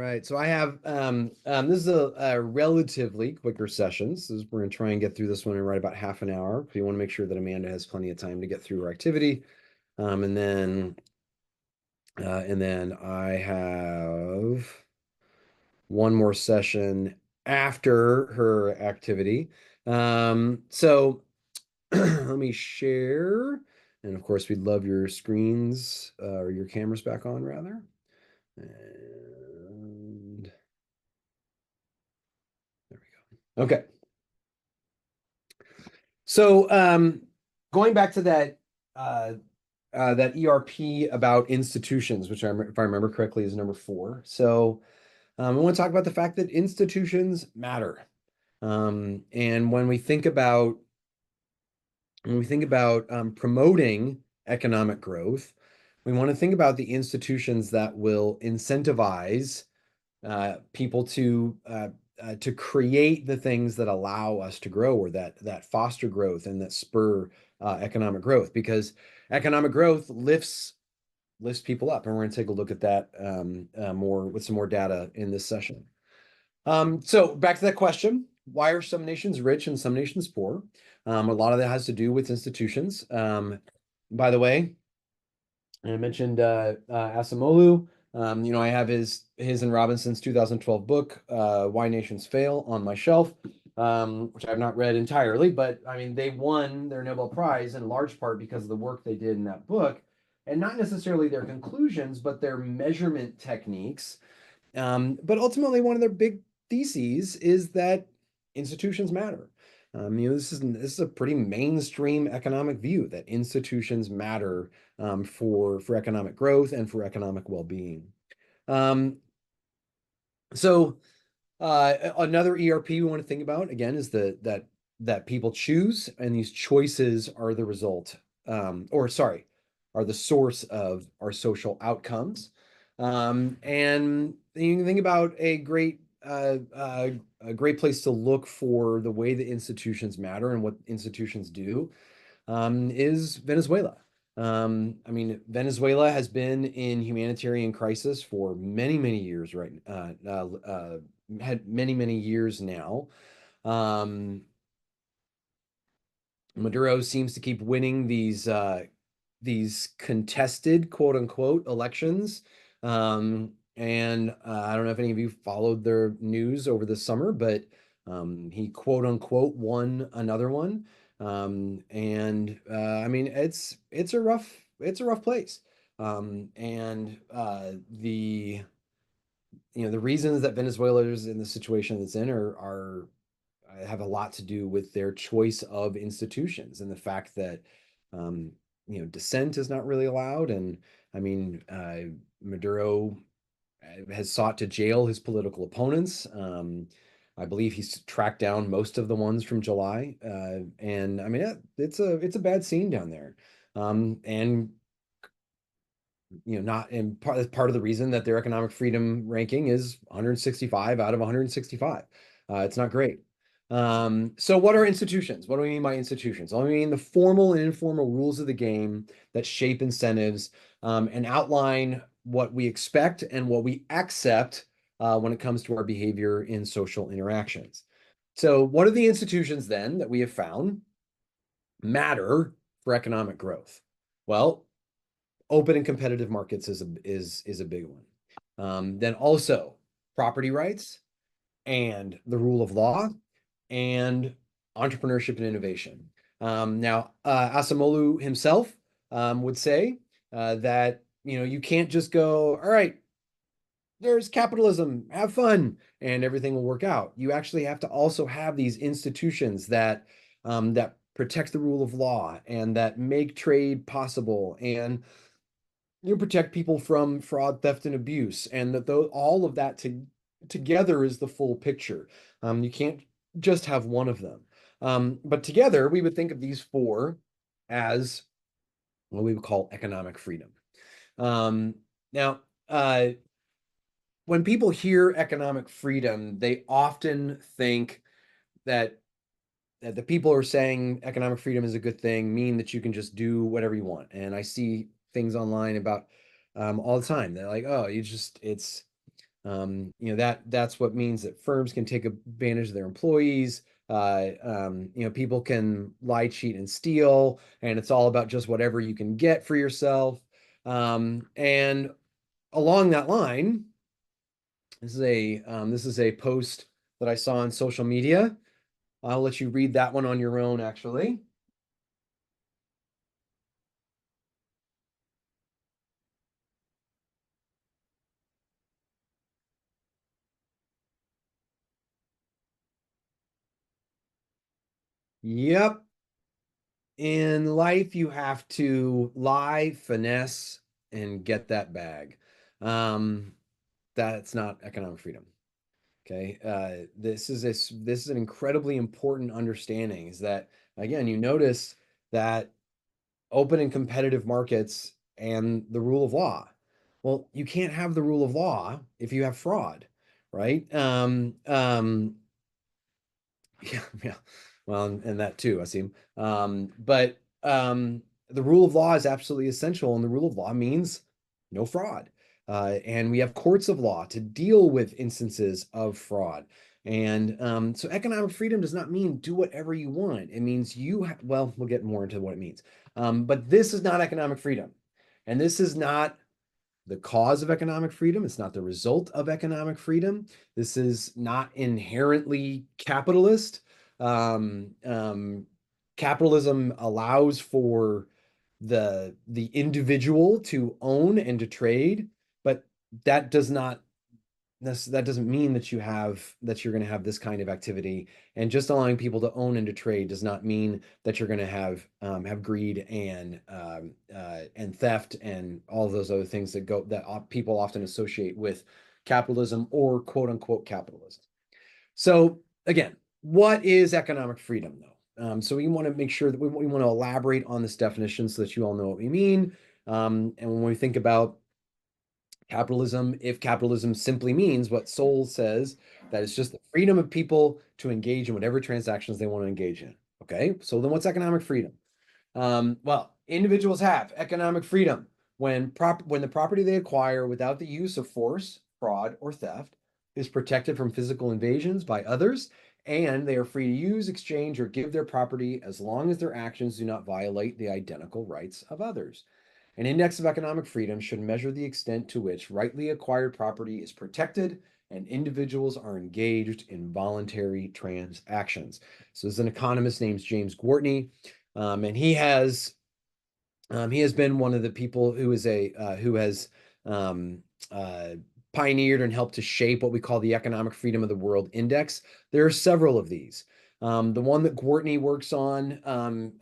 right. So I have this is a relatively quicker session. So we're gonna try and get through this one in right about half an hour. We want to make sure that Amanda has plenty of time to get through her activity. And then I have one more session after her activity. So let me share. And of course, we'd love your screens or your cameras back on rather. And there we go. Okay. So going back to that ERP about institutions, which if I remember correctly is number 4. So I want to talk about the fact that institutions matter. And when we think about promoting economic growth, we want to think about the institutions that will incentivize people to create the things that allow us to grow or that foster growth and that spur economic growth, because economic growth lifts people up, and we're going to take a look at that more with some more data in this session. So back to that question: why are some nations rich and some nations poor? A lot of that has to do with institutions. By the way, I mentioned Asimolu. I have his and Robinson's 2012 book, Why Nations Fail, on my shelf, which I have not read entirely, but I mean, they won their Nobel Prize in large part because of the work they did in that book, and not necessarily their conclusions, but their measurement techniques. But ultimately, one of their big theses is that institutions matter. This is a pretty mainstream economic view that institutions matter for economic growth and for economic well-being. Um, so another ERP we want to think about again is that people choose, and these choices are the result, are the source of our social outcomes. And you can think about a great place to look for the way that institutions matter and what institutions do is Venezuela. I mean, Venezuela has been in humanitarian crisis for many, many years, right? Had many, many years now. Um, Maduro seems to keep winning these contested, quote unquote, elections. And I don't know if any of you followed their news over the summer, but he quote unquote won another one. And I mean, it's a rough place. And the reasons that Venezuela is in the situation it's in are have a lot to do with their choice of institutions and the fact that dissent is not really allowed. And I mean, Maduro has sought to jail his political opponents. I believe he's tracked down most of the ones from July, and I mean it's a bad scene down there. And not and part of the reason that their economic freedom ranking is 165 out of 165. It's not great. So what are institutions? What do we mean by institutions? Well, I mean the formal and informal rules of the game that shape incentives and outline what we expect and what we accept when it comes to our behavior in social interactions. So what are the institutions then that we have found matter for economic growth? Well, open and competitive markets is a big one. Then also property rights and the rule of law and entrepreneurship and innovation. Now, Asimolu himself would say that you can't just go, all right, there's capitalism, have fun, and everything will work out. You actually have to also have these institutions that protect the rule of law and that make trade possible and protect people from fraud, theft, and abuse, and that all of that together is the full picture. You can't just have one of them. But together, we would think of these four as what we would call economic freedom. Now, when people hear economic freedom, they often think that the people who are saying economic freedom is a good thing mean that you can just do whatever you want. And I see things online about all the time. They're like, oh, That's what means that firms can take advantage of their employees. People can lie, cheat, and steal, and it's all about just whatever you can get for yourself. And along that line, this is a post that I saw on social media. I'll let you read that one on your own, actually. Yep. In life, you have to lie, finesse, and get that bag. Um, that's not economic freedom. Okay. This is an incredibly important understanding is that again, you notice that open and competitive markets and the rule of law. Well, you can't have the rule of law if you have fraud, right? Yeah, yeah. Well, and that too, I seem. But the rule of law is absolutely essential, and the rule of law means no fraud. And we have courts of law to deal with instances of fraud. And so economic freedom does not mean do whatever you want. It means well, we'll get more into what it means. But this is not economic freedom. And this is not the cause of economic freedom. It's not the result of economic freedom. This is not inherently capitalist. Um, um, Capitalism allows for the individual to own and to trade, but that does not that doesn't mean that you're going to have this kind of activity. And just allowing people to own and to trade does not mean that you're going to have greed and theft and all of those other things that people often associate with capitalism or quote unquote capitalism. So again, what is economic freedom though? So we want to make sure that we want to elaborate on this definition so that you all know what we mean. And when we think about capitalism, if capitalism simply means what Sol says, that it's just the freedom of people to engage in whatever transactions they want to engage in. Okay, so then what's economic freedom? Well, individuals have economic freedom when the property they acquire without the use of force, fraud, or theft is protected from physical invasions by others, and they are free to use, exchange, or give their property as long as their actions do not violate the identical rights of others. An index of economic freedom should measure the extent to which rightly acquired property is protected and individuals are engaged in voluntary transactions. So, there's an economist named James Gwartney, and he has been one of the people who has um, uh, pioneered and helped to shape what we call the Economic Freedom of the World Index. There are several of these. The one that Gwartney works on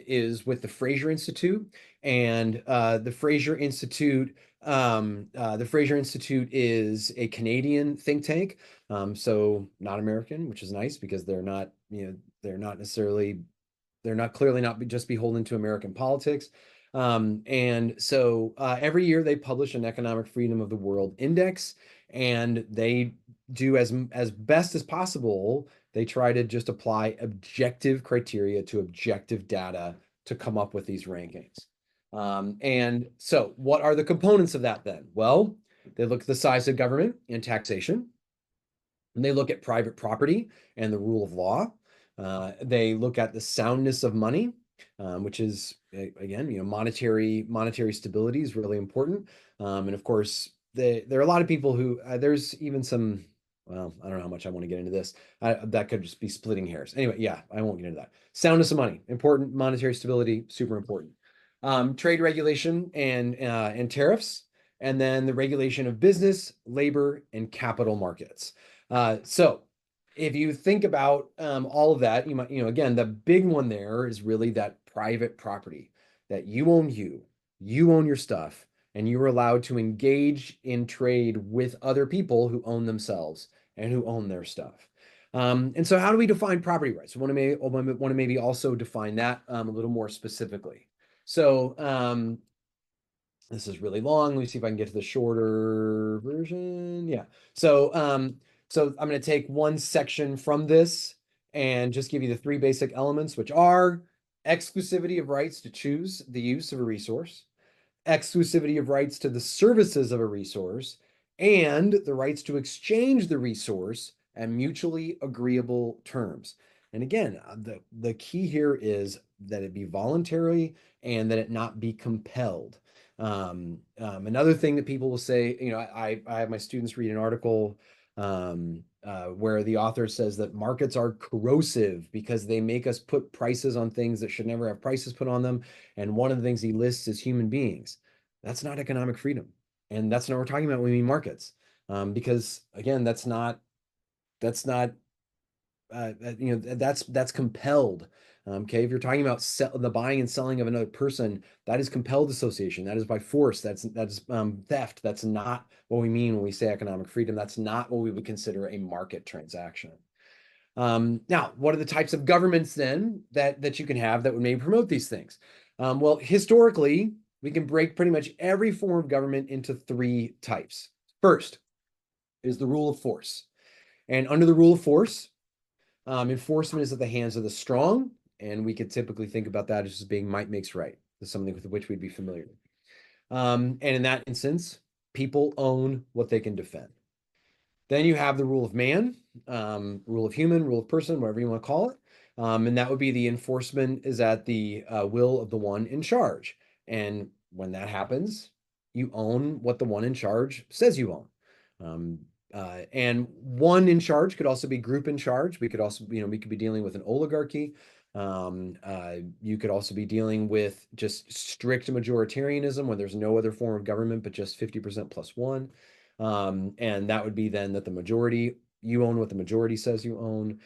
is with the Fraser Institute, and the Fraser Institute is a Canadian think tank, so not American, which is nice because they're not necessarily they're not clearly not just beholden to American politics. And so every year they publish an Economic Freedom of the World Index, and they do as best as possible. They try to just apply objective criteria to objective data to come up with these rankings. And so, what are the components of that then? Well, they look at the size of government and taxation. And they look at private property and the rule of law. They look at the soundness of money, which is again, monetary stability is really important. And of course, there are a lot of people who there's even some. Well, I don't know how much I want to get into this. That could just be splitting hairs. Anyway, yeah, I won't get into that. Soundness of money, important. Monetary stability, super important. Trade regulation and tariffs, and then the regulation of business, labor, and capital markets. So if you think about all of that, again, the big one there is really that private property that you own your stuff, and you are allowed to engage in trade with other people who own themselves and who own their stuff. And so, how do we define property rights? Want to maybe also define that a little more specifically. So, this is really long. Let me see if I can get to the shorter version. Yeah. So I'm going to take one section from this and just give you the three basic elements, which are exclusivity of rights to choose the use of a resource, exclusivity of rights to the services of a resource, and the rights to exchange the resource at mutually agreeable terms. And again, the key here is that it be voluntary and that it not be compelled. Another thing that people will say, I have my students read an article where the author says that markets are corrosive because they make us put prices on things that should never have prices put on them. And one of the things he lists is human beings. That's not economic freedom. And that's not what we're talking about when we mean markets. Because again, that's not that's compelled. Okay, if you're talking about the buying and selling of another person, that is compelled association. That is by force. That's theft. That's not what we mean when we say economic freedom. That's not what we would consider a market transaction. Now, what are the types of governments then that you can have that would maybe promote these things? Well, historically, we can break pretty much every form of government into three types. First is the rule of force. And under the rule of force, enforcement is at the hands of the strong, and we could typically think about that as just being might makes right. That's something with which we'd be familiar. And in that instance, people own what they can defend. Then you have the rule of man, rule of human, rule of person, whatever you want to call it. And that would be the enforcement is at the will of the one in charge. And when that happens, you own what the one in charge says you own. And one in charge could also be group in charge. We could also, we could be dealing with an oligarchy. You could also be dealing with just strict majoritarianism when there's no other form of government but just 50% plus one. And that would be then that the majority, you own what the majority says you own.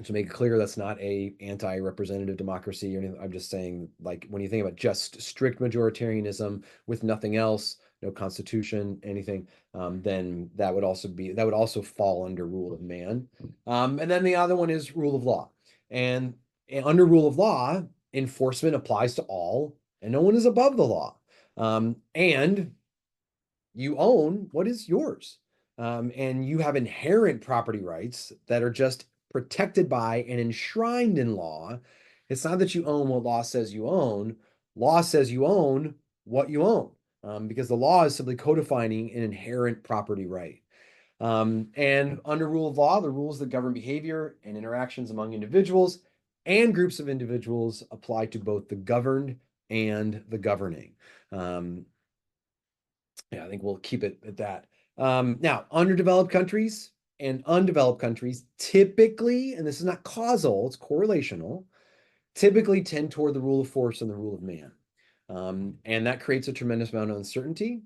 To make it clear, that's not a anti-representative democracy or anything. I'm just saying, like, when you think about just strict majoritarianism with nothing else, no constitution, anything, then that would also fall under rule of man. And then the other one is rule of law. And under rule of law, enforcement applies to all, and no one is above the law. And you own what is yours. And you have inherent property rights that are just protected by and enshrined in law. It's not that you own what law says you own. Law says you own what you own, because the law is simply codifying an inherent property right. And under rule of law, the rules that govern behavior and interactions among individuals and groups of individuals apply to both the governed and the governing. Yeah, I think we'll keep it at that. Now, underdeveloped countries and undeveloped countries typically, and this is not causal, it's correlational, typically tend toward the rule of force and the rule of man. And that creates a tremendous amount of uncertainty,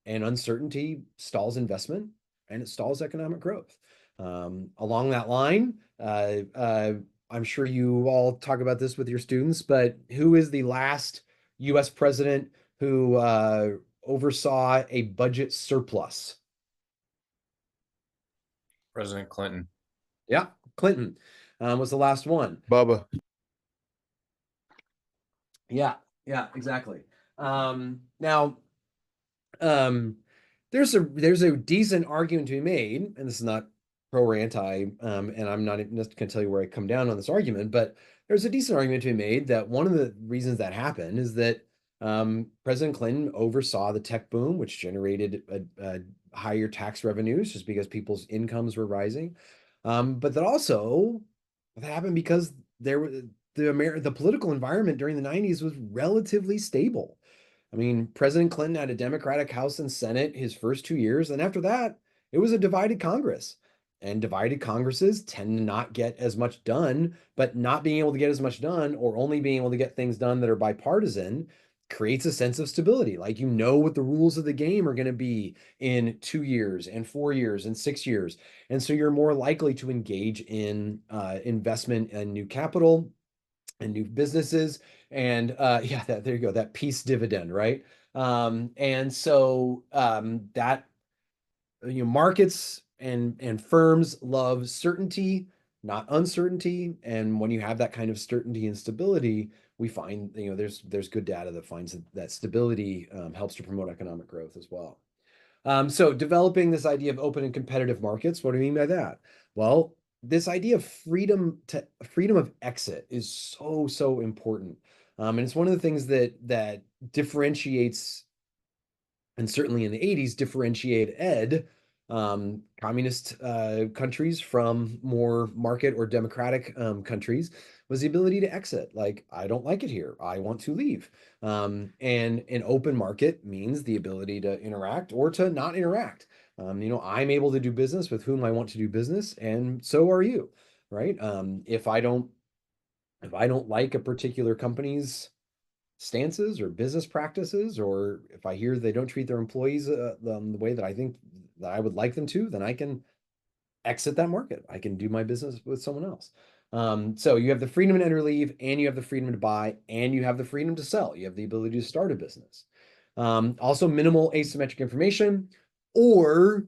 and uncertainty stalls investment and it stalls economic growth. Along that line, I'm sure you all talk about this with your students, but who is the last US president who oversaw a budget surplus? President Clinton. Yeah, Clinton was the last one. Bubba. Yeah, exactly. Now, there's a decent argument to be made, and this is not pro or anti, and I'm not just going to tell you where I come down on this argument, but there's a decent argument to be made that one of the reasons that happened is that President Clinton oversaw the tech boom, which generated a higher tax revenues just because people's incomes were rising. But that also that happened because the political environment during the 90s was relatively stable. I mean, President Clinton had a Democratic House and Senate his first 2 years, and after that, it was a divided Congress. And divided Congresses tend to not get as much done, but not being able to get as much done or only being able to get things done that are bipartisan creates a sense of stability. Like, you know what the rules of the game are going to be in 2 years and 4 years and 6 years. And so you're more likely to engage in investment and new capital and new businesses. And yeah, there you go, that peace dividend, right? And so that, markets and firms love certainty, not uncertainty. And when you have that kind of certainty and stability, we find, there's good data that finds that stability helps to promote economic growth as well. So developing this idea of open and competitive markets, what do you mean by that? Well, this idea of freedom of exit is so important. And it's one of the things that differentiates and certainly in the 80s, differentiated communist countries from more market or democratic countries was the ability to exit. Like, I don't like it here. I want to leave. And an open market means the ability to interact or to not interact. I'm able to do business with whom I want to do business, and so are you, right? If I don't like a particular company's stances or business practices, or if I hear they don't treat their employees the way that I think that I would like them to, then I can exit that market. I can do my business with someone else. So you have the freedom to enter, leave, and you have the freedom to buy, and you have the freedom to sell. You have the ability to start a business. Also, minimal asymmetric information, or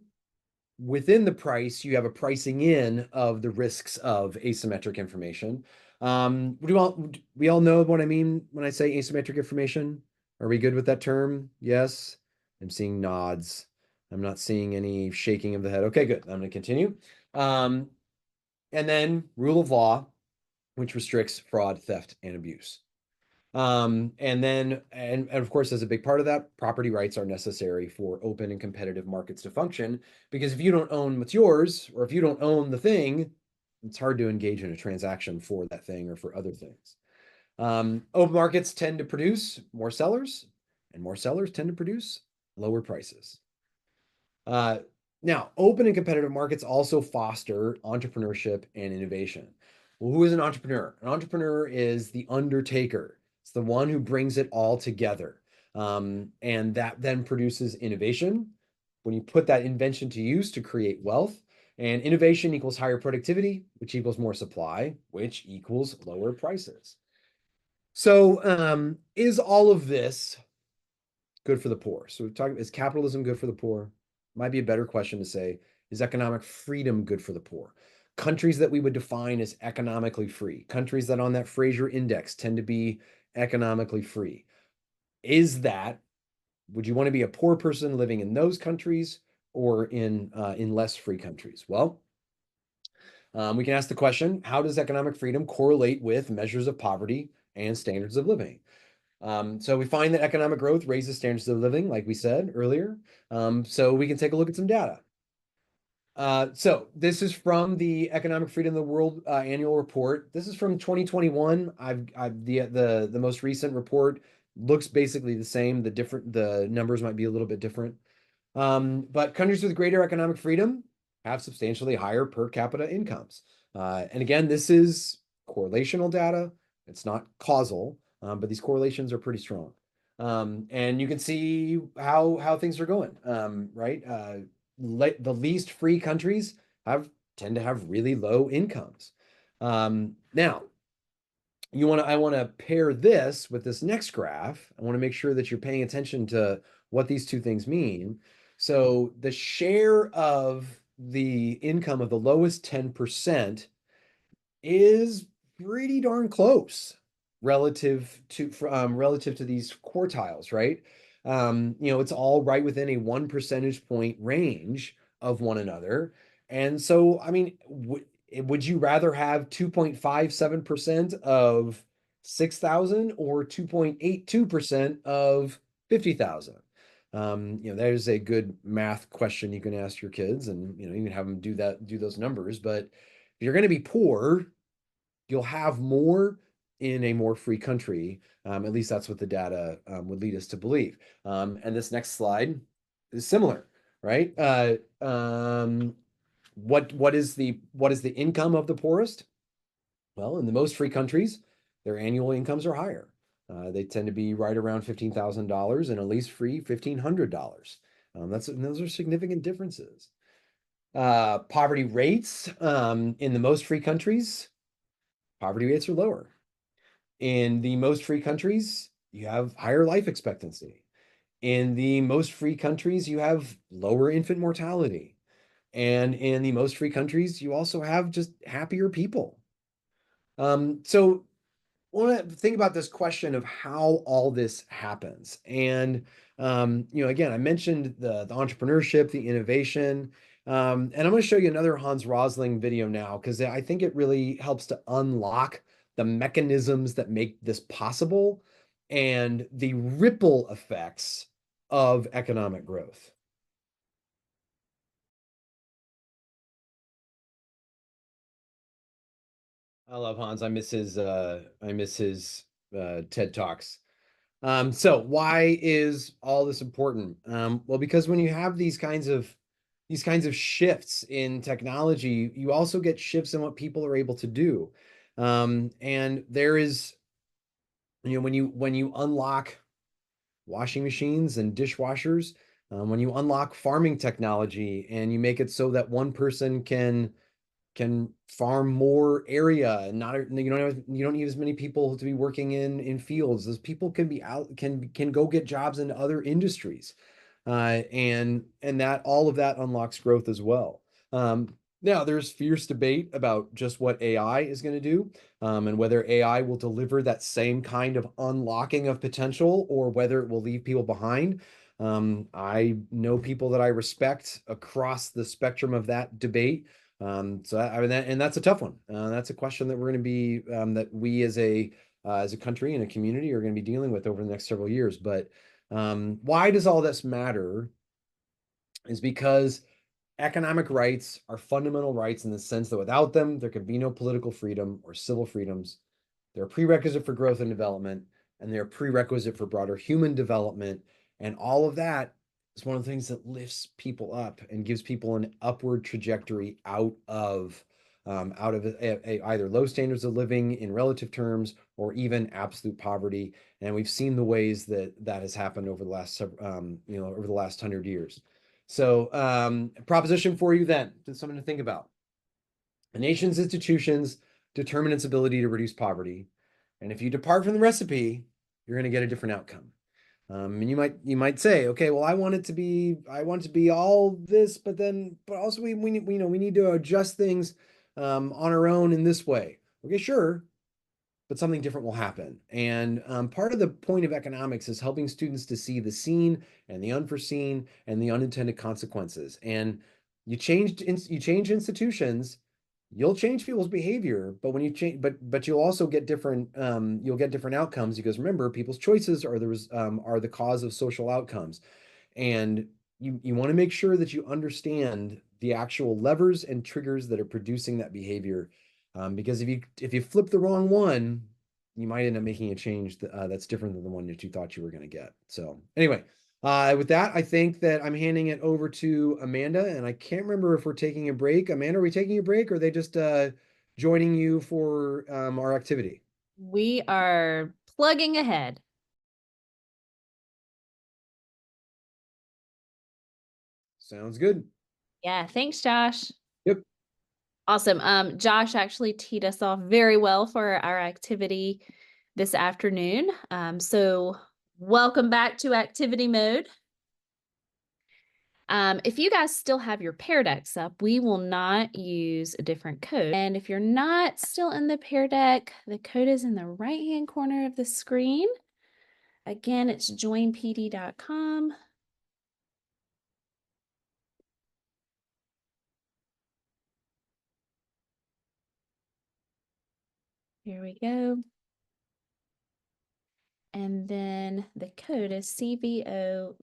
within the price, you have a pricing in of the risks of asymmetric information. We all know what I mean when I say asymmetric information? Are we good with that term? Yes. I'm seeing nods. I'm not seeing any shaking of the head. Okay, good. I'm going to continue. Um, and then rule of law, which restricts fraud, theft, and abuse. And of course, as a big part of that, property rights are necessary for open and competitive markets to function. Because if you don't own what's yours, or if you don't own the thing, it's hard to engage in a transaction for that thing or for other things. Open markets tend to produce more sellers, and more sellers tend to produce lower prices. Uh, Now, open and competitive markets also foster entrepreneurship and innovation. Well, who is an entrepreneur? An entrepreneur is the undertaker. It's the one who brings it all together. And that then produces innovation. When you put that invention to use to create wealth, and innovation equals higher productivity, which equals more supply, which equals lower prices. So, is all of this good for the poor? So we've talked, is capitalism good for the poor? Might be a better question to say, is economic freedom good for the poor? Countries that we would define as economically free, countries that on that Fraser Index tend to be economically free. Would you want to be a poor person living in those countries or in less free countries? Well, we can ask the question, how does economic freedom correlate with measures of poverty and standards of living? So we find that economic growth raises standards of living, like we said earlier. So we can take a look at some data. So this is from the Economic Freedom of the World annual report. This is from 2021. The most recent report looks basically the same. The numbers might be a little bit different. But countries with greater economic freedom have substantially higher per capita incomes. And again, this is correlational data. It's not causal, but these correlations are pretty strong. And you can see how things are going, right? The least free countries tend to have really low incomes. Now, I want to pair this with this next graph. I want to make sure that you're paying attention to what these two things mean. So the share of the income of the lowest 10% is pretty darn close relative to these quartiles, right? It's all right within a 1 percentage point range of one another. And so, I mean, would you rather have 2.57% of 6,000 or 2.82% of 50,000? There's a good math question you can ask your kids, and you can have them do those numbers. But if you're going to be poor, you'll have more in a more free country. At least that's what the data would lead us to believe. And this next slide is similar, right? What is the income of the poorest? Well, in the most free countries, their annual incomes are higher. They tend to be right around $15,000, and at least free $1,500. Those are significant differences. Poverty rates in the most free countries, poverty rates are lower. In the most free countries, you have higher life expectancy. In the most free countries, you have lower infant mortality. And in the most free countries, you also have just happier people. So I want to think about this question of how all this happens. And again, I mentioned the entrepreneurship, the innovation, and I'm going to show you another Hans Rosling video now because I think it really helps to unlock the mechanisms that make this possible and the ripple effects of economic growth. I love Hans. I miss his TED Talks. So why is all this important? Well, because when you have these kinds of shifts in technology, you also get shifts in what people are able to do. And there is, when you unlock washing machines and dishwashers, when you unlock farming technology and you make it so that one person can farm more area and not you don't need as many people to be working in fields. Those people can be out can go get jobs in other industries, and that all of that unlocks growth as well. Now there's fierce debate about just what AI is going to do, and whether AI will deliver that same kind of unlocking of potential or whether it will leave people behind. I know people that I respect across the spectrum of that debate. So I mean and that's a tough one. That's a question that we're going to be that we as a country and a community are going to be dealing with over the next several years. But why does all this matter? Is because economic rights are fundamental rights in the sense that without them, there can be no political freedom or civil freedoms. They're a prerequisite for growth and development, and they're a prerequisite for broader human development. And all of that is one of the things that lifts people up and gives people an upward trajectory out of either low standards of living in relative terms or even absolute poverty. And we've seen the ways that that has happened over the last over the last 100 years. So, proposition for you then, just something to think about. A nation's institutions determine its ability to reduce poverty. And if you depart from the recipe, you're going to get a different outcome. And you might say, okay, well, I want it to be all this, but also we need to adjust things on our own in this way. Okay, sure, but something different will happen. And part of the point of economics is helping students to see the seen and the unforeseen and the unintended consequences. And you change institutions, you'll change people's behavior, but when you change, but you'll get different outcomes because remember, people's choices are the cause of social outcomes. And you want to make sure that you understand the actual levers and triggers that are producing that behavior, because if you flip the wrong one, you might end up making a change that's different than the one that you thought you were going to get. So anyway, with that, I think that I'm handing it over to Amanda, and I can't remember if we're taking a break. Amanda, are we taking a break, or are they just joining you for our activity? We are plugging ahead. Sounds good. Yeah, thanks, Josh. Yep. Awesome. Josh actually teed us off very well for our activity this afternoon. So welcome back to activity mode. If you guys still have your Pear Decks up, we will not use a different code. And if you're not still in the Pear Deck, the code is in the right-hand corner of the screen. Again, it's joinpd.com. Here we go. And then the code is CVOBKM.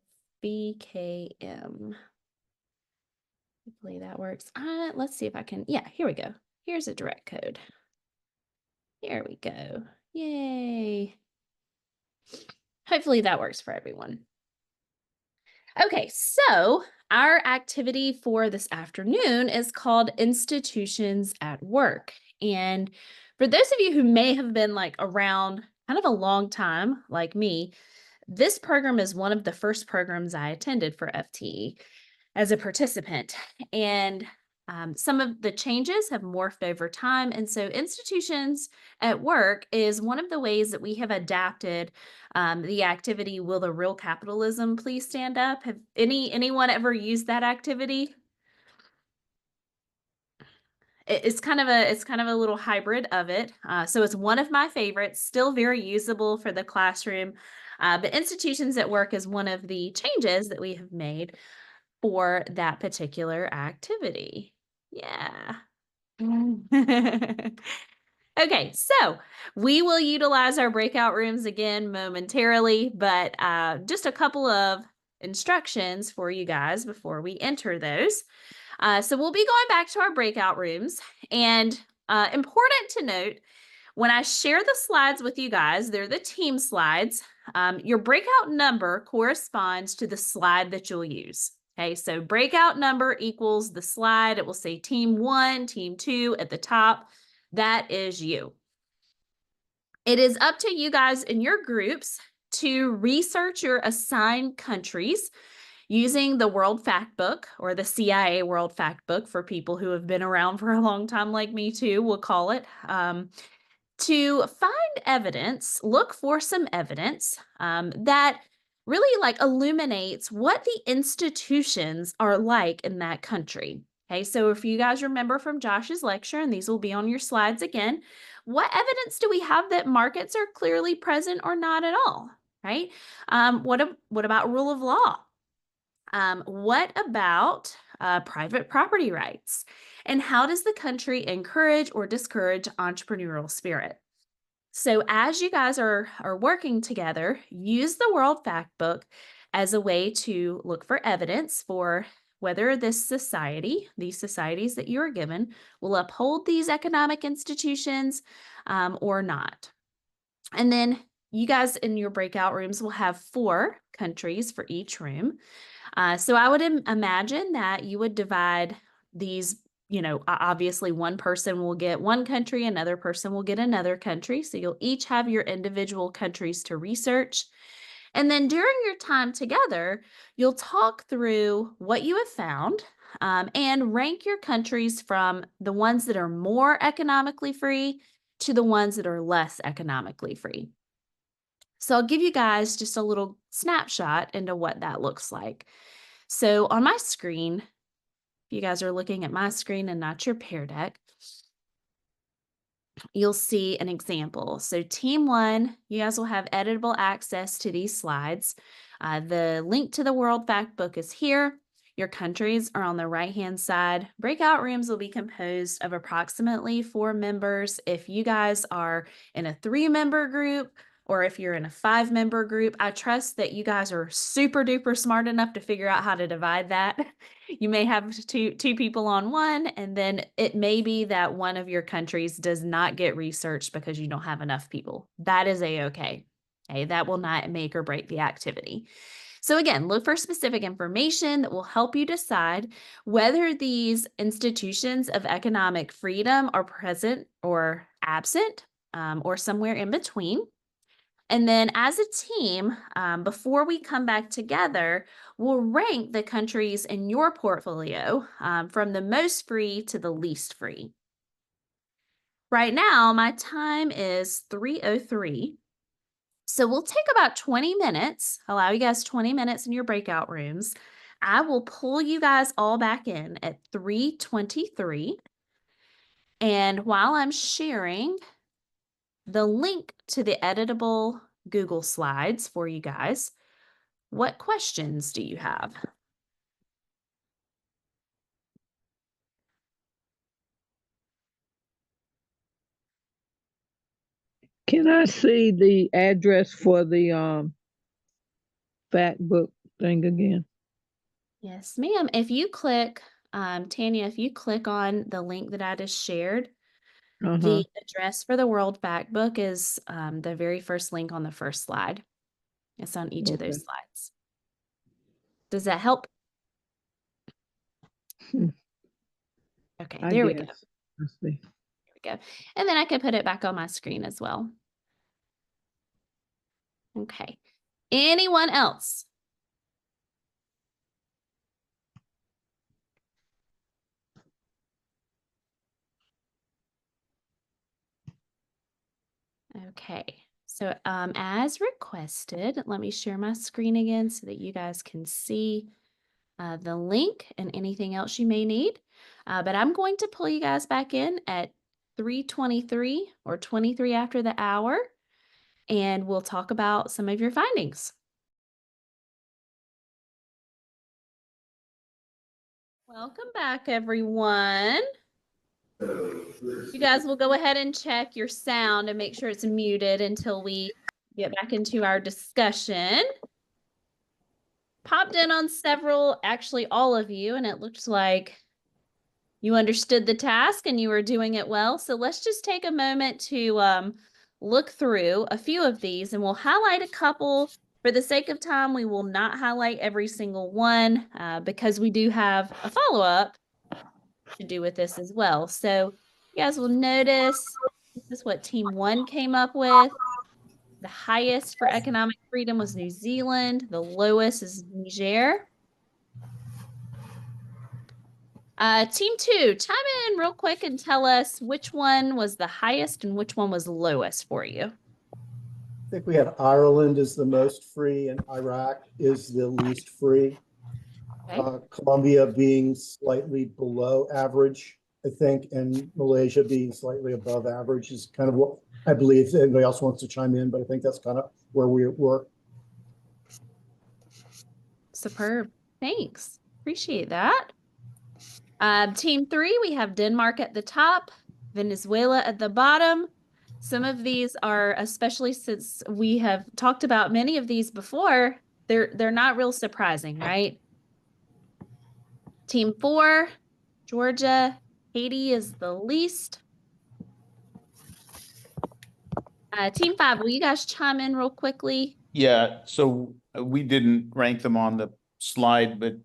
Hopefully that works. Let's see if I can, yeah, here we go. Here's a direct code. Here we go. Yay. Hopefully that works for everyone. Okay, so our activity for this afternoon is called Institutions at Work. And for those of you who may have been like around kind of a long time, like me, this program is one of the first programs I attended for FTE as a participant. And some of the changes have morphed over time. And so Institutions at Work is one of the ways that we have adapted the activity, Will the Real Capitalism Please Stand Up? Have anyone ever used that activity? It's kind of a little hybrid of it. So it's one of my favorites, still very usable for the classroom. But Institutions at Work is one of the changes that we have made for that particular activity. Yeah. Okay, so we will utilize our breakout rooms again momentarily, but just a couple of instructions for you guys before we enter those. So we'll be going back to our breakout rooms. And important to note, when I share the slides with you guys, they're the team slides. Your breakout number corresponds to the slide that you'll use. Okay, so breakout number equals the slide. It will say team 1, team 2 at the top. That is you. It is up to you guys in your groups to research your assigned countries using the World Factbook, or the CIA World Factbook for people who have been around for a long time like me too, we'll call it. To find evidence, look for some evidence that really like illuminates what the institutions are like in that country. Okay, so if you guys remember from Josh's lecture, and these will be on your slides again, what evidence do we have that markets are clearly present or not at all, right? What about rule of law? What about private property rights? And how does the country encourage or discourage entrepreneurial spirit? So as you guys are working together, use the World Factbook as a way to look for evidence for whether this society, these societies that you are given, will uphold these economic institutions or not. And then you guys in your breakout rooms will have 4 countries for each room. So I would imagine that you would divide these, obviously one person will get one country, another person will get another country. So you'll each have your individual countries to research. And then during your time together, you'll talk through what you have found and rank your countries from the ones that are more economically free to the ones that are less economically free. So I'll give you guys just a little snapshot into what that looks like. So on my screen, if you guys are looking at my screen and not your pear deck, you'll see an example. So team 1, you guys will have editable access to these slides. The link to the World Factbook is here. Your countries are on the right-hand side. Breakout rooms will be composed of approximately 4 members. If you guys are in a 3-member group, or if you're in a 5-member group, I trust that you guys are super duper smart enough to figure out how to divide that. You may have two people on one, and then it may be that one of your countries does not get researched because you don't have enough people. That is a-okay. Okay, that will not make or break the activity. So again, look for specific information that will help you decide whether these institutions of economic freedom are present or absent, or somewhere in between. And then as a team, before we come back together, we'll rank the countries in your portfolio from the most free to the least free. Right now, my time is 3:03. So we'll take about 20 minutes, allow you guys 20 minutes in your breakout rooms. I will pull you guys all back in at 3:23. And while I'm sharing the link to the editable Google Slides for you guys, what questions do you have? Can I see the address for the fact book thing again? Yes, ma'am. If you click, Tanya, if you click on the link that I just shared, Uh-huh. the address for the World Factbook is the very first link on the first slide. It's on each of Okay. those slides. Does that help? Hmm. Okay, I there we go. guess. Let's see. There we go. And then I can put it back on my screen as well. Okay. Anyone else? Okay. So as requested, let me share my screen again so that you guys can see the link and anything else you may need. But I'm going to pull you guys back in at 3:23 or 23 after the hour, and we'll talk about some of your findings. Welcome back, everyone. You guys will go ahead and check your sound and make sure it's muted until we get back into our discussion. Pop jumped in on several, actually all of you, and it looks like you understood the task and you were doing it well. So let's just take a moment to look through a few of these, and we'll highlight a couple. For the sake of time, we will not highlight every single one because we do have a follow-up to do with this as well. So you guys will notice this is what Team 1 came up with. The highest for economic freedom was New Zealand. The lowest is Niger. Team 2, chime in real quick and tell us which one was the highest and which one was lowest for you. I think we have Ireland is the most free and Iraq is the least free. Okay. Colombia being slightly below average, I think, and Malaysia being slightly above average is kind of what I believe. If anybody else wants to chime in, but I think that's kind of where we were. Superb. Thanks. Appreciate that. Team 3, we have Denmark at the top, Venezuela at the bottom. Some of these are, especially since we have talked about many of these before, they're not real surprising, right? Team 4, Georgia, Haiti is the least. Team 5, will you guys chime in real quickly? Yeah, so we didn't rank them on the slide, but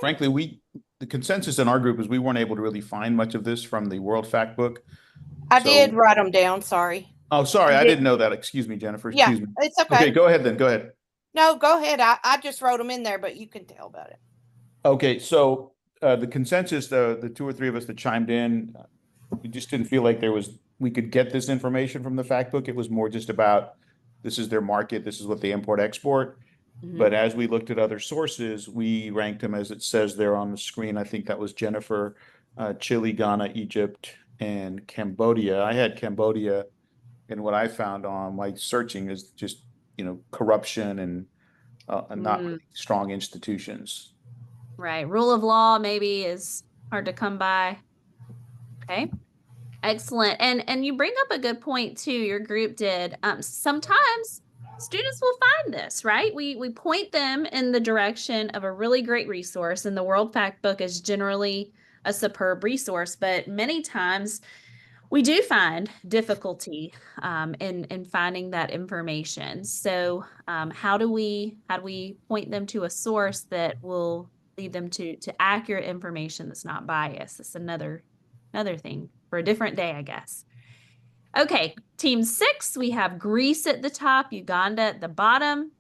frankly, the consensus in our group is we weren't able to really find much of this from the World Fact Book. I So- did write them down. Sorry. Oh, sorry, I I did. didn't know that. Excuse me, Jennifer. Yeah, Excuse me. it's okay. Okay, go ahead then. Go ahead. No, go ahead. I just wrote them in there, but you can tell about it. Okay, so the consensus, the two or three of us that chimed in, we just didn't feel like we could get this information from the fact book. It was more just about, this is their market, this is what they import, export. But as we looked at other sources, we ranked them as it says there on the screen. I think that was Jennifer, Chile, Ghana, Egypt, and Cambodia. I had Cambodia, and what I found on my searching is just, corruption and not really strong institutions. Right. Rule of law maybe is hard to come by. Okay. Excellent. And you bring up a good point too. Your group did. Sometimes students will find this, right? We point them in the direction of a really great resource, and the World Fact Book is generally a superb resource, but many times we do find difficulty in finding that information. So how do we point them to a source that will lead them to accurate information that's not biased? That's another thing for a different day, I guess. Okay, Team 6, we have Greece at the top, Uganda at the bottom,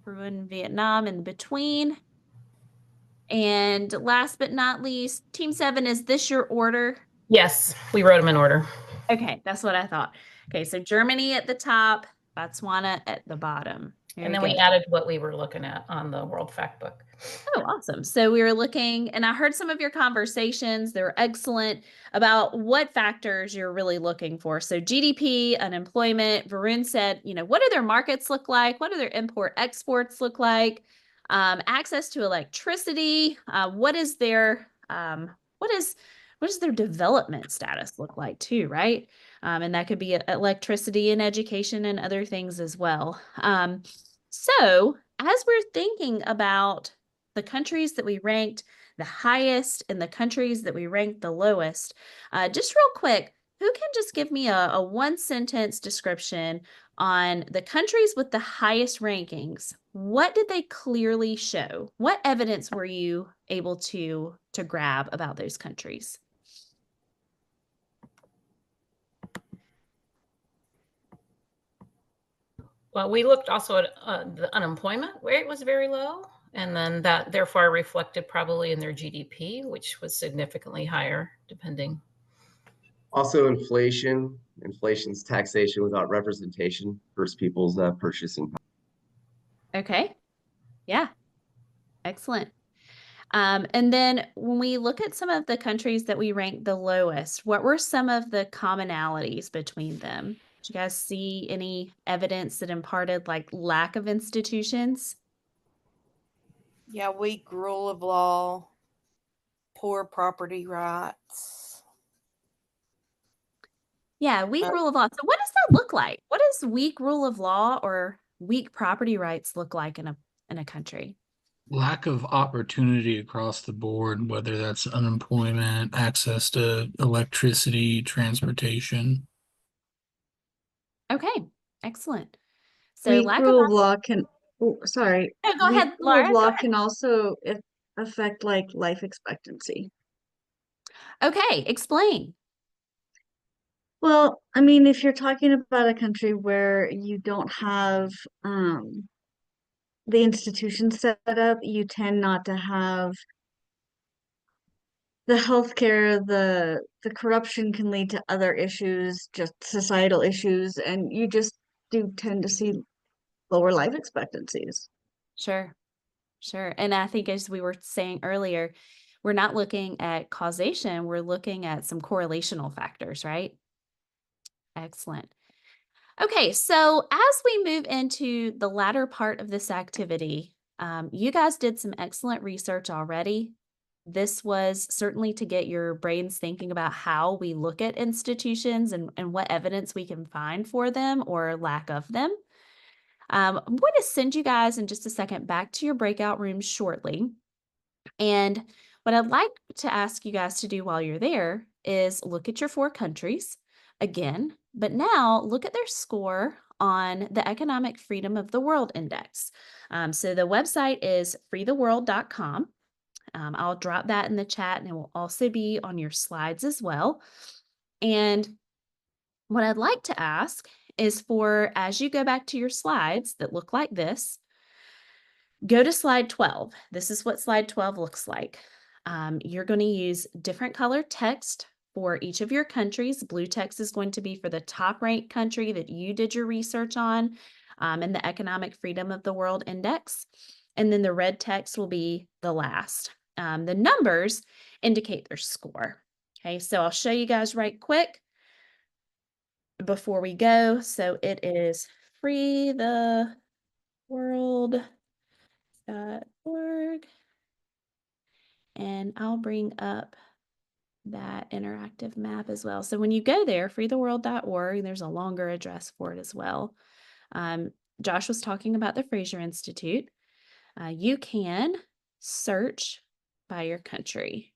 Peru and Vietnam in between. And last but not least, Team 7, is this your order? Yes, we wrote them in order. Okay, that's what I thought. Okay, so Germany at the top, Botswana at the bottom. And then we added what we were looking at on the World Fact Book. Oh, awesome. So we were looking, and I heard some of your conversations. They were excellent about what factors you're really looking for. So GDP, unemployment, Varun said, what do their markets look like? What do their import exports look like? Access to electricity. What is their development status look like too, right? And that could be electricity and education and other things as well. So as we're thinking about the countries that we ranked the highest and the countries that we ranked the lowest, just real quick, who can just give me a one-sentence description on the countries with the highest rankings? What did they clearly show? What evidence were you able to grab about those countries? Well, we looked also at the unemployment rate was very low, and then that therefore reflected probably in their GDP, which was significantly higher, depending. Also, inflation's taxation without representation versus people's purchasing power. Okay. Yeah. Excellent. And then when we look at some of the countries that we ranked the lowest, what were some of the commonalities between them? Did you guys see any evidence that imparted lack of institutions? Yeah, weak rule of law, poor property rights. Yeah, weak rule of law. So what does that look like? What does weak rule of law or weak property rights look like in a country? lack of opportunity across the board, whether that's unemployment, access to electricity, transportation. Okay, excellent. So Weak lack of, rule of law can, oh, sorry, no, go weak ahead, rule of Laura, go law ahead. can also affect like life expectancy. Okay, explain. Well, I mean, if you're talking about a country where you don't have the institutions set up, you tend not to have the healthcare, the corruption can lead to other issues, just societal issues, and you just do tend to see lower life expectancies. Sure, sure. And I think as we were saying earlier, we're not looking at causation, we're looking at some correlational factors, right? Excellent. Okay, so as we move into the latter part of this activity, you guys did some excellent research already. This was certainly to get your brains thinking about how we look at institutions and what evidence we can find for them or lack of them. I'm going to send you guys in just a second back to your breakout rooms shortly. And what I'd like to ask you guys to do while you're there is look at your 4 countries again, but now look at their score on the Economic Freedom of the World Index. So the website is freetheworld.com. I'll drop that in the chat and it will also be on your slides as well. And what I'd like to ask is for, as you go back to your slides that look like this, go to slide 12. This is what slide 12 looks like. You're going to use different colored text for each of your countries. Blue text is going to be for the top ranked country that you did your research on in the Economic Freedom of the World Index. And then the red text will be the last. The numbers indicate their score. Okay, so I'll show you guys right quick before we go. So it is freetheworld.org. And I'll bring up that interactive map as well. So when you go there, freetheworld.org, there's a longer address for it as well. Josh was talking about the Fraser Institute. You can search by your country.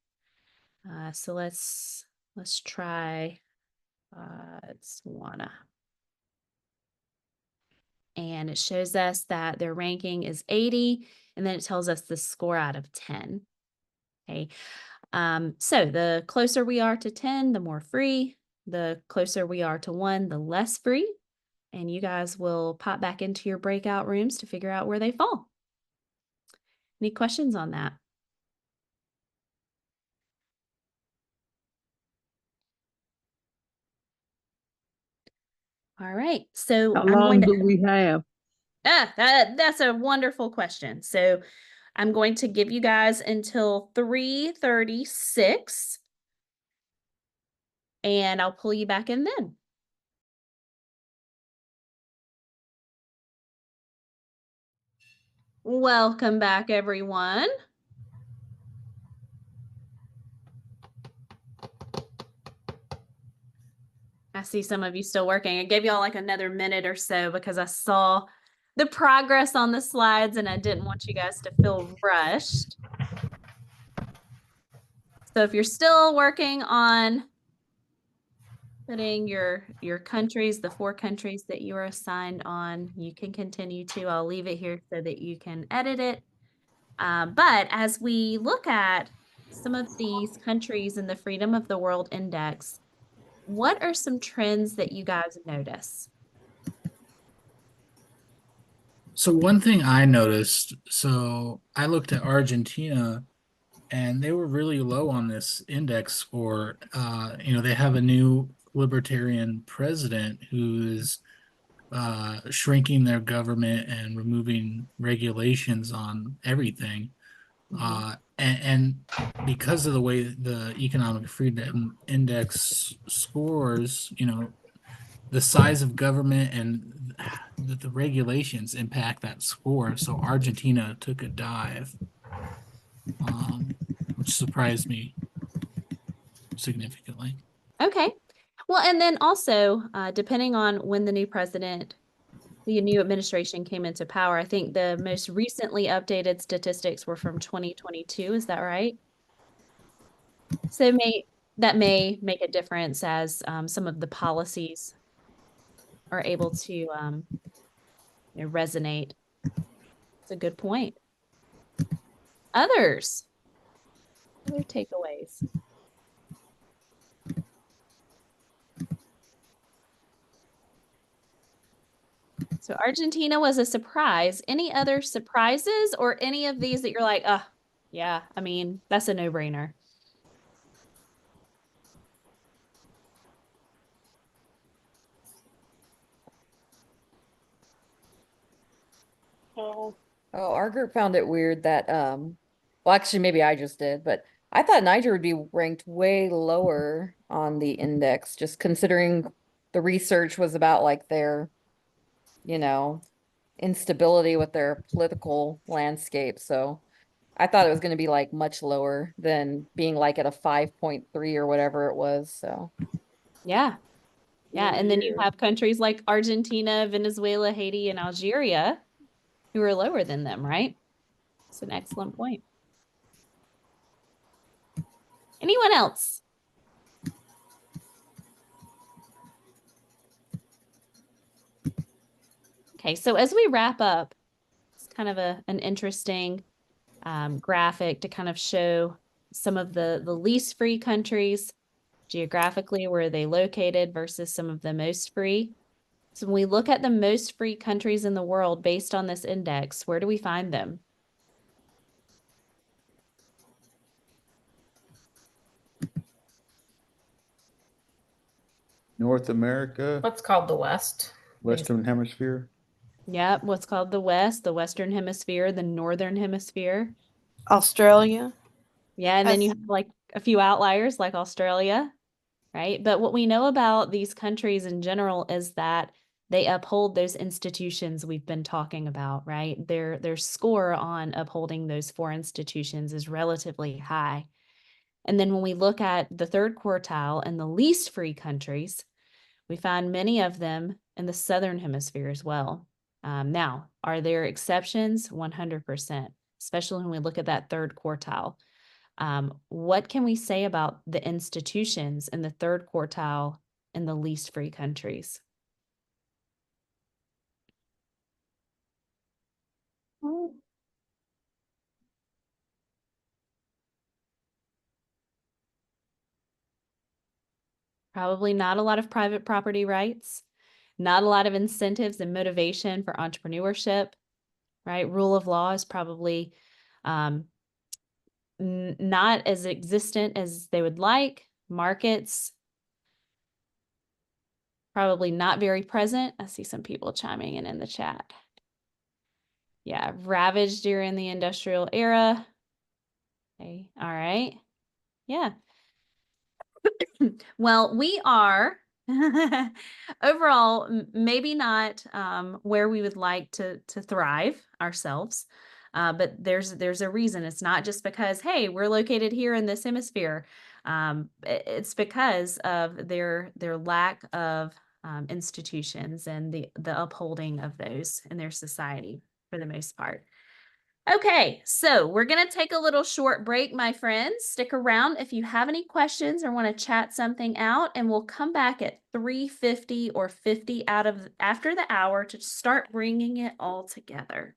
So let's try Botswana. And it shows us that their ranking is 80, and then it tells us the score out of 10. Okay. So the closer we are to 10, the more free. The closer we are to 1, the less free. And you guys will pop back into your breakout rooms to figure out where they fall. Any questions on that? All right. So How I'm long going to, do we have? that's a wonderful question. So I'm going to give you guys until 3:36 and I'll pull you back in then. Welcome back, everyone. I see some of you still working. I gave y'all like another minute or so because I saw the progress on the slides and I didn't want you guys to feel rushed. So if you're still working on putting your countries, the 4 countries that you are assigned on, you can continue to. I'll leave it here so that you can edit it. But as we look at some of these countries in the Freedom of the World Index, what are some trends that you guys notice? So one thing I noticed, so I looked at Argentina and they were really low on this index score. They have a new libertarian president who is shrinking their government and removing regulations on everything. And because of the way the economic freedom index scores, the size of government and the regulations impact that score. So Argentina took a dive, which surprised me significantly. Okay. Well, and then also, depending on when the new president the new administration came into power. I think the most recently updated statistics were from 2022. Is that right? So that may make a difference as some of the policies are able to resonate. It's a good point. Other takeaways. So Argentina was a surprise. Any other surprises or any of these that you're like, yeah, I mean, that's a no-brainer. Oh, our group found it weird that well actually maybe I just did, but I thought Niger would be ranked way lower on the index, just considering the research was about like their, you know, instability with their political landscape. So I thought it was going to be like much lower than being like at a 5.3 or whatever it was. So Yeah. Yeah. And then you have countries like Argentina, Venezuela, Haiti, and Algeria who are lower than them, right? It's an excellent point. Anyone else? Okay, so as we wrap up, it's kind of an interesting graphic to kind of show some of the least free countries geographically, where are they located versus some of the most free. So when we look at the most free countries in the world based on this index, where do we find them? North America, What's called the West. Western Hemisphere. Yeah, what's called the West, the Western Hemisphere, the Northern Hemisphere. Australia. Yeah, and then you have like a few outliers like Australia, right? But what we know about these countries in general is that they uphold those institutions we've been talking about, right? Their score on upholding those four institutions is relatively high. And then when we look at the third quartile and the least free countries, we find many of them in the Southern Hemisphere as well. Now, are there exceptions? 100%, especially when we look at that third quartile. What can we say about the institutions in the third quartile in the least free countries? Probably not a lot of private property rights, not a lot of incentives and motivation for entrepreneurship, right? Rule of law is probably not as existent as they would like. Markets, probably not very present. I see some people chiming in the chat. Yeah, ravaged during the industrial era. Okay, all right. Yeah. Well, we are overall maybe not where we would like to thrive ourselves, but there's a reason. It's not just because, hey, we're located here in this hemisphere. It's because of their lack of institutions and the upholding of those in their society for the most part. Okay, so we're going to take a little short break, my friends. Stick around if you have any questions or want to chat something out, and we'll come back at 3:50 or 50 after the hour to start bringing it all together.